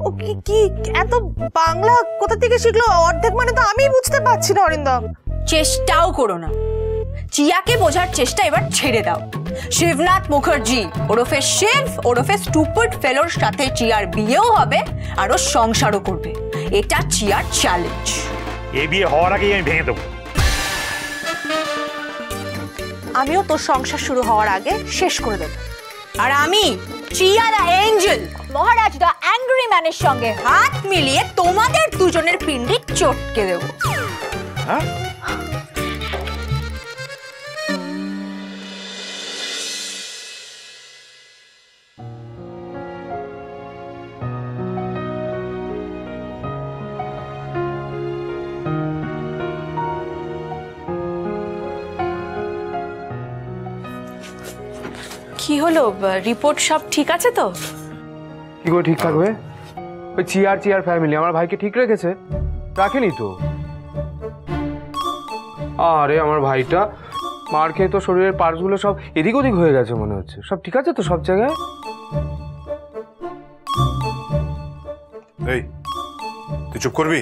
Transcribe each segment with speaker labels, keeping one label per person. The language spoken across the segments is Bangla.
Speaker 1: ও কি কি এত বাংলা কোথা থেকে শিখলো? অর্ধেক মানে তো আমি বুঝতে পারছি না অরিন্দম।
Speaker 2: চেষ্টাও করো না, চিয়াকে বোঝার চেষ্টা এবার ছেড়ে দাও। শিবনাথ মুখার্জি ওরফে শিব ওরফে স্টুপিড ফেলোর সাথে চিয়ার বিয়েও হবে আর ও সংসারও করবে, এটা চিয়ার চ্যালেঞ্জ।
Speaker 3: এই বিয়ে হওয়ার আগেই আমি ভেঙে দেবো।
Speaker 1: আমিও তোর সংসার শুরু হওয়ার আগে শেষ করে দেব।
Speaker 2: আর আমি chia the Angel Maharaj the angry ম্যানের সঙ্গে হাত মিলিয়ে তোমাদের দুজনের পিণ্ডি চটকে দেব।
Speaker 3: হ্যাঁ,
Speaker 2: কি হলো, রিপোর্ট সব ঠিক আছে তো?
Speaker 4: কি করে ঠিক থাকবে? ওই চিয়ার ফ্যামিলি আমার ভাইকে ঠিক রেখেছে? রাখেনি তো। আরে আমার ভাইটা মার খেয়ে তো শরীরের পার্টসগুলো সব এদিক ওদিক হয়ে গেছে মনে হচ্ছে। সব ঠিক আছে তো সব জায়গায়?
Speaker 5: এই তুই চুপ করবি?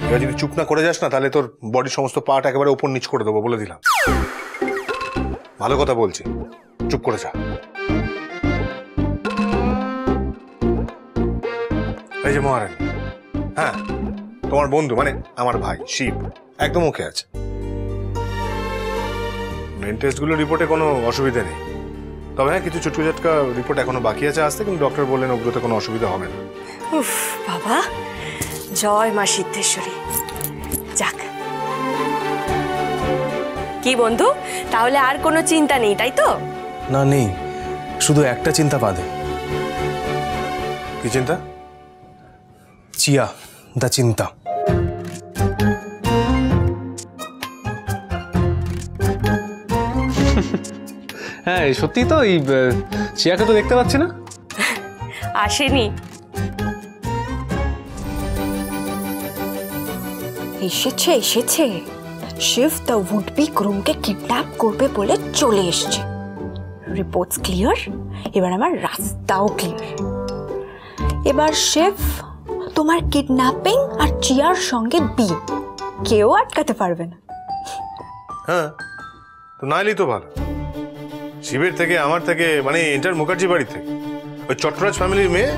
Speaker 5: এবার যদি চুপ না করে যাস না তাহলে তোর বডির সমস্ত পার্ট একেবারে উপর নিচ করে দেবো, বলে দিলাম। ভালো কথা বলছি, চুপ করে যা। এই যে মহারানী, হ্যাঁ তোমার বন্ধু মানে আমার ভাই শিব একদম ওকে আছে। ব্রেন টেস্টগুলো রিপোর্টে কোনো অসুবিধা নেই, তবে হ্যাঁ কিছু চুটকু চাটকা রিপোর্ট এখনো বাকি আছে আসতে, কিন্তু ডক্টর বললেন ওগুলোতে কোনো অসুবিধা হবে না।
Speaker 2: উফ বাবা, জয় মা সিদ্ধেশ্বরী। যাক, কি বন্ধু, তাহলে আর কোনো চিন্তা নেই তাই তো?
Speaker 6: না নেই, শুধু একটা চিন্তা বাদে।
Speaker 5: কি চিন্তা?
Speaker 6: চিয়া দা চিন্তা।
Speaker 4: হ্যাঁ সত্যি তো, এই চিয়াকে তো দেখতে পাচ্ছি না।
Speaker 2: আসেনি। এসেছে এসেছে, শিব দ্য উড বি গ্রুমকে কিডন্যাপ করবে বলে চলে এসছে। রিপোর্টস ক্লিয়ার, এবার আমার রাস্তাও ক্লিয়ার। এবার শিব তোমার কিডন্যাপিং আর চিয়ার সঙ্গে বিয়ে কেউ আটকাতে পারবে না।
Speaker 5: হ্যাঁ তো নাইলেই তো ভালো। শিবের থেকে আমার থেকে মানে এন্টার মুখার্জি বাড়ি থেকে ওই চট্টরাজ ফ্যামিলির মেয়ে,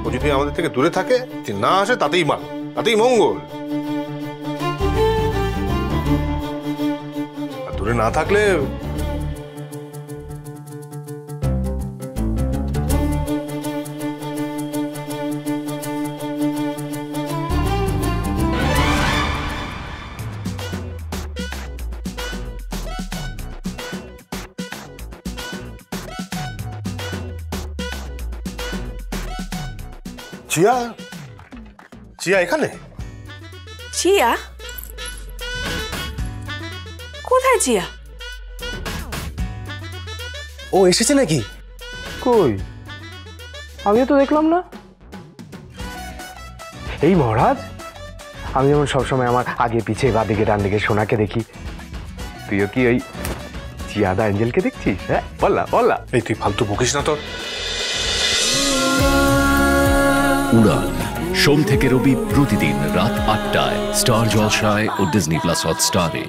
Speaker 5: ও যদি আমাদের থেকে দূরে থাকে, না আসে তাতেই ভালো, তাতেই মঙ্গল। আর দূরে না থাকলে চিয়া, চিয়া এখানে?
Speaker 2: চিয়া? কোথায় চিয়া?
Speaker 6: ও এসেছে নাকি?
Speaker 4: কই, আমিও তো দেখলাম না। এই মহারাজ, আমি যেমন সবসময় আমার আগে পিছে বা দিকে ডান দিকে সোনাকে দেখি, তুইও কি ওই চিয়াদা এঞ্জেলকে দেখছিস? হ্যাঁ বললা বললা।
Speaker 5: এই তুই ফালতু বকিস না তো।
Speaker 7: উড়ান সোম থেকে রবি প্রতিদিন রাত ৮টায় স্টার জলসায় ও ডিজনি প্লাস হটস্টারে।